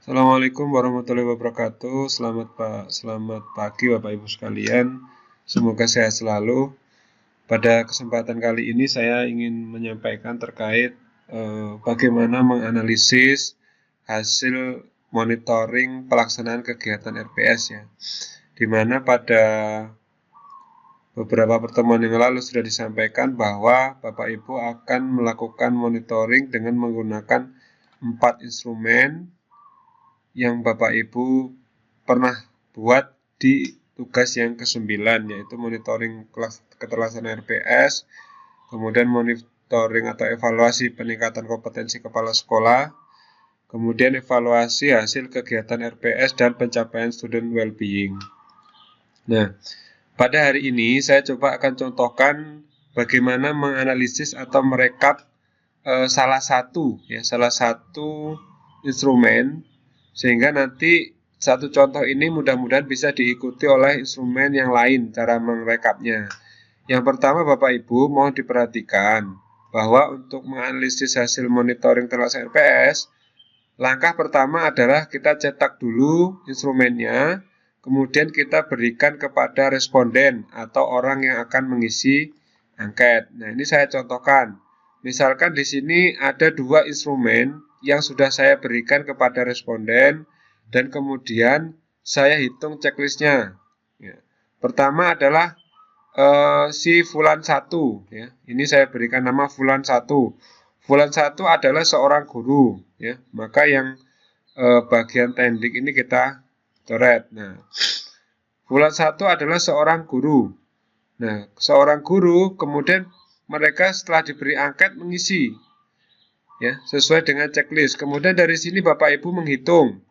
Assalamualaikum warahmatullahi wabarakatuh. Selamat pagi Bapak Ibu sekalian. Semoga sehat selalu. Pada kesempatan kali ini saya ingin menyampaikan terkait bagaimana menganalisis hasil monitoring pelaksanaan kegiatan RPS ya. Di mana pada beberapa pertemuan yang lalu sudah disampaikan bahwa Bapak Ibu akan melakukan monitoring dengan menggunakan 4 instrumen yang Bapak Ibu pernah buat di tugas yang ke-9, yaitu monitoring keterlaksanaan RPS, kemudian monitoring atau evaluasi peningkatan kompetensi kepala sekolah, kemudian evaluasi hasil kegiatan RPS dan pencapaian student well-being. Nah, pada hari ini saya coba akan contohkan bagaimana menganalisis atau merekap salah satu instrumen, sehingga nanti satu contoh ini mudah-mudahan bisa diikuti oleh instrumen yang lain cara merekapnya. Yang pertama Bapak Ibu mohon diperhatikan bahwa untuk menganalisis hasil monitoring terlaksanaan RPS, langkah pertama adalah kita cetak dulu instrumennya, kemudian kita berikan kepada responden atau orang yang akan mengisi angket. Nah, ini saya contohkan. Misalkan di sini ada 2 instrumen yang sudah saya berikan kepada responden dan kemudian saya hitung checklistnya. Ya. Pertama adalah si Fulan 1. Ya. Ini saya berikan nama Fulan 1. Fulan 1 adalah seorang guru. Ya. Maka yang bagian tendik ini kita coret. Nah, Fulan 1 adalah seorang guru. Nah, seorang guru kemudian mereka setelah diberi angket mengisi ya sesuai dengan checklist. Kemudian dari sini Bapak Ibu menghitung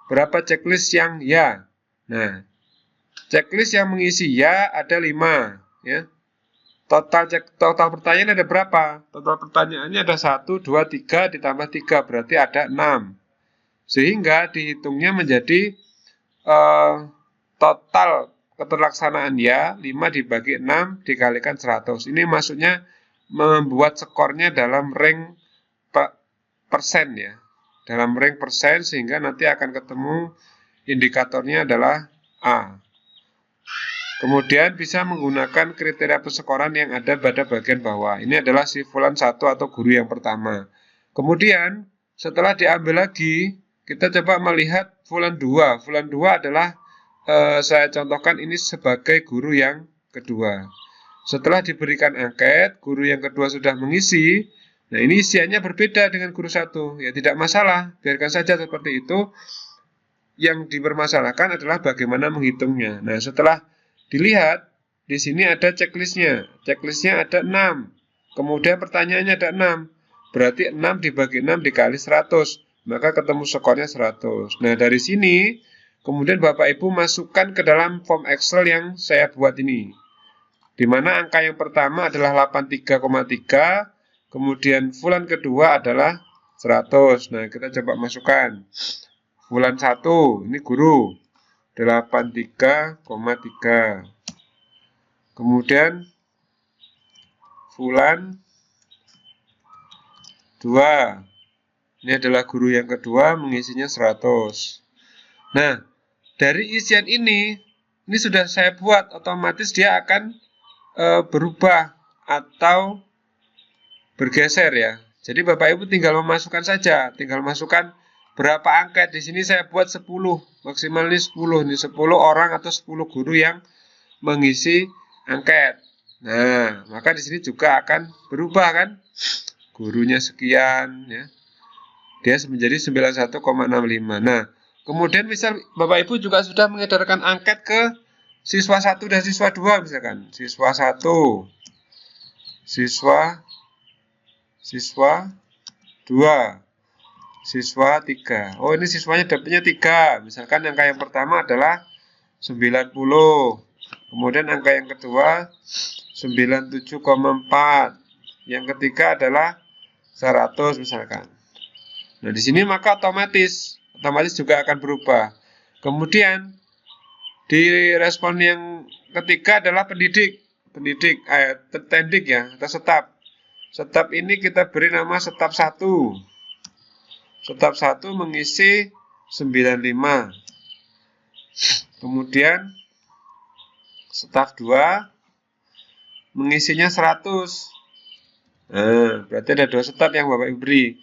berapa checklist yang ya. Nah, checklist yang mengisi ya ada 5 ya. Total pertanyaan ada berapa? Total pertanyaannya ada 1, 2, 3 ditambah 3 berarti ada 6. Sehingga dihitungnya menjadi total keterlaksanaan ya 5 dibagi 6 dikalikan 100. Ini maksudnya membuat skornya dalam rank persen ya. Dalam rank persen sehingga nanti akan ketemu indikatornya adalah A. Kemudian bisa menggunakan kriteria persekoran yang ada pada bagian bawah. Ini adalah si Fulan 1 atau guru yang pertama. Kemudian setelah diambil lagi, kita coba melihat Fulan 2. Fulan 2 adalah saya contohkan ini sebagai guru yang kedua. Setelah diberikan angket, guru yang kedua sudah mengisi. Nah, ini isiannya berbeda dengan guru 1. Ya tidak masalah, biarkan saja seperti itu. Yang dipermasalahkan adalah bagaimana menghitungnya. Nah, setelah dilihat, di sini ada checklistnya. Checklistnya ada 6. Kemudian pertanyaannya ada 6. Berarti 6 dibagi 6 dikali 100. Maka ketemu skornya 100. Nah, dari sini, kemudian Bapak Ibu masukkan ke dalam form Excel yang saya buat ini. Di mana angka yang pertama adalah 83,3. Kemudian Fulan kedua adalah 100. Nah, kita coba masukkan. Fulan 1, ini guru. 83,3. Kemudian Fulan 2. Ini adalah guru yang kedua, mengisinya 100. Nah, dari isian ini sudah saya buat, otomatis dia akan berubah atau bergeser ya. Jadi Bapak Ibu tinggal memasukkan saja, tinggal masukkan berapa angket. Di sini saya buat 10, maksimal ini 10, ini 10 orang atau 10 guru yang mengisi angket. Nah, maka di sini juga akan berubah kan? Gurunya sekian ya. Dia menjadi 91,65. Nah, kemudian misal Bapak Ibu juga sudah mengedarkan angket ke siswa 1 dan siswa 2 misalkan. Siswa 1, siswa 2, siswa 3. Oh, ini siswanya dapatnya 3. Misalkan angka yang pertama adalah 90. Kemudian angka yang kedua 97,4. Yang ketiga adalah 100 misalkan. Nah, di sini maka otomatis juga akan berubah. Kemudian di respon yang ketiga adalah tendik ya, atau setap. Setap ini kita beri nama setap 1. Setap 1 mengisi 95. Kemudian staf 2 mengisinya 100. Nah, berarti ada 2 staf yang Bapak Ibu beri.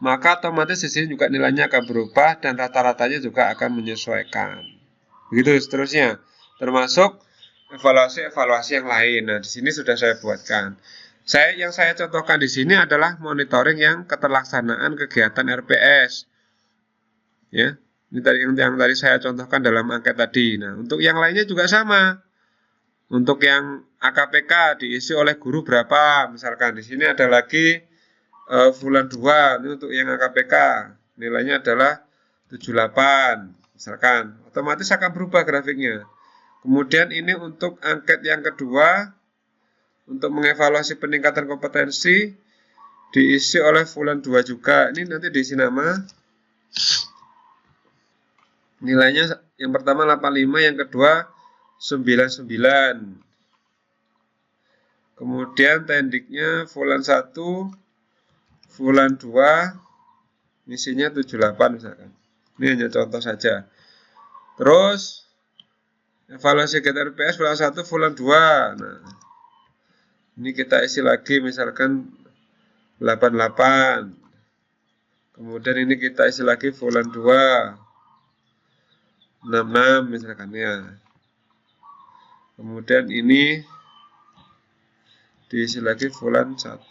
Maka otomatis di sini juga nilainya akan berubah dan rata-ratanya juga akan menyesuaikan. Begitu seterusnya. Termasuk evaluasi yang lain. Nah, di sini sudah saya buatkan. Yang saya contohkan di sini adalah monitoring yang keterlaksanaan kegiatan RPS. Ya, ini tadi yang tadi saya contohkan dalam angket tadi. Nah, untuk yang lainnya juga sama. Untuk yang AKPK diisi oleh guru berapa? Misalkan di sini ada lagi bulan 2, ini untuk yang AKPK nilainya adalah 78, misalkan, otomatis akan berubah grafiknya. Kemudian ini untuk angket yang kedua, untuk mengevaluasi peningkatan kompetensi diisi oleh bulan 2 juga. Ini nanti diisi nama. Nilainya yang pertama 85, yang kedua 99. Kemudian tendiknya bulan 1, bulan 2, misinya 78 misalkan. Ini hanya contoh saja. Terus evaluasi kegiatan RPS bulan 1, bulan 2. Nah, ini kita isi lagi misalkan 88. Kemudian ini kita isi lagi bulan 2, 66 misalkan ya. Kemudian ini diisi lagi bulan 1.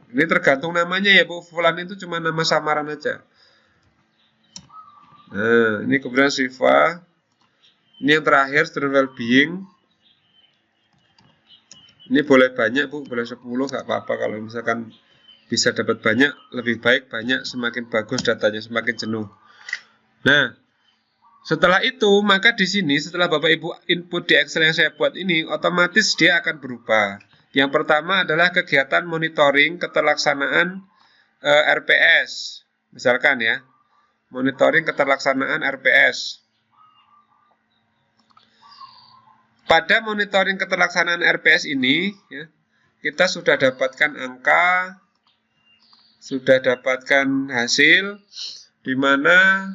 Ini tergantung namanya ya Bu, bulan itu cuma nama samaran aja. Nah, ini kemudian Siva. Ini yang terakhir, student well-being. Ini boleh banyak Bu, boleh 10, nggak apa-apa. Kalau misalkan bisa dapat banyak, lebih baik banyak, semakin bagus datanya, semakin jenuh. Nah, setelah itu, maka di sini setelah Bapak Ibu input di Excel yang saya buat ini, otomatis dia akan berubah. Yang pertama adalah kegiatan monitoring keterlaksanaan RPS. Misalkan ya, monitoring keterlaksanaan RPS. Pada monitoring keterlaksanaan RPS ini, ya, kita sudah dapatkan angka, sudah dapatkan hasil, di mana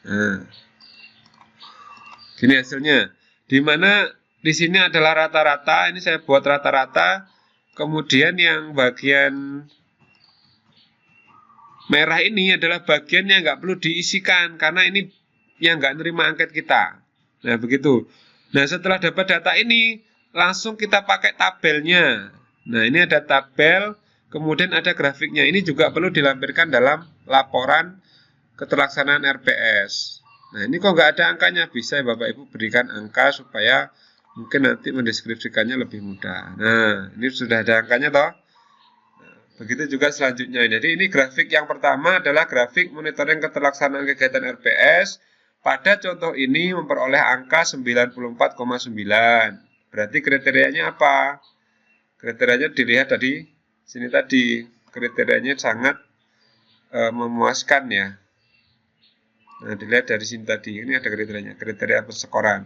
nah, gini hasilnya, di mana di sini adalah rata-rata. Ini saya buat rata-rata. Kemudian yang bagian merah ini adalah bagian yang nggak perlu diisikan karena ini yang nggak nerima angket kita. Nah begitu. Nah setelah dapat data ini langsung kita pakai tabelnya. Nah ini ada tabel, kemudian ada grafiknya. Ini juga perlu dilampirkan dalam laporan keterlaksanaan RPS. Nah ini kok nggak ada angkanya, bisa ya Bapak Ibu berikan angka supaya mungkin nanti mendeskripsikannya lebih mudah. Nah ini sudah ada angkanya toh. Begitu juga selanjutnya. Jadi ini grafik yang pertama adalah grafik monitoring keterlaksanaan kegiatan RPS. Pada contoh ini memperoleh angka 94,9. Berarti kriterianya apa? Kriterianya dilihat tadi sini tadi. Kriterianya sangat memuaskan ya. Nah, dilihat dari sini tadi. Ini ada kriterianya, kriteria persekoran.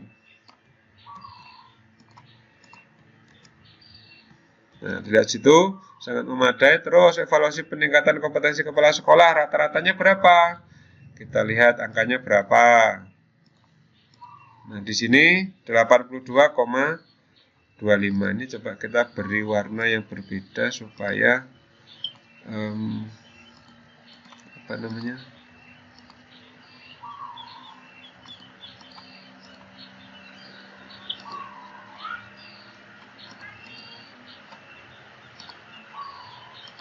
Nah, dilihat situ sangat memadai. Terus evaluasi peningkatan kompetensi kepala sekolah rata-ratanya berapa? Kita lihat angkanya berapa. Nah, di sini 82,25. Ini coba kita beri warna yang berbeda supaya apa namanya?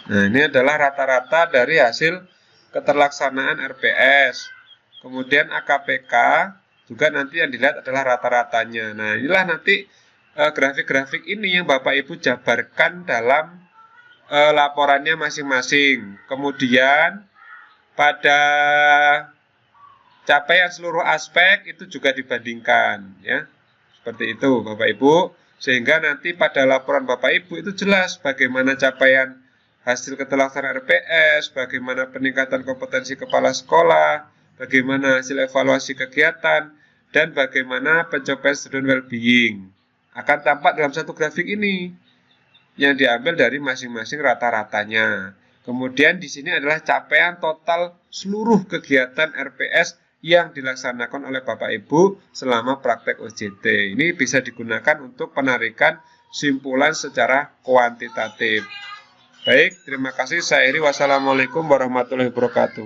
Nah, ini adalah rata-rata dari hasil keterlaksanaan RPS. Kemudian AKPK juga nanti yang dilihat adalah rata-ratanya. Nah, inilah nanti grafik-grafik ini yang Bapak Ibu jabarkan dalam laporannya masing-masing. Kemudian pada capaian seluruh aspek itu juga dibandingkan, ya. Seperti itu, Bapak Ibu. Sehingga nanti pada laporan Bapak Ibu itu jelas bagaimana capaian hasil keterlaksanaan RPS, bagaimana peningkatan kompetensi kepala sekolah, bagaimana hasil evaluasi kegiatan, dan bagaimana pencapaian student well-being. Akan tampak dalam satu grafik ini. yang diambil dari masing-masing rata-ratanya. Kemudian di sini adalah capaian total seluruh kegiatan RPS yang dilaksanakan oleh Bapak Ibu selama praktek OJT. Ini bisa digunakan untuk penarikan simpulan secara kuantitatif. Baik, terima kasih. Saya Iri. Wassalamualaikum warahmatullahi wabarakatuh.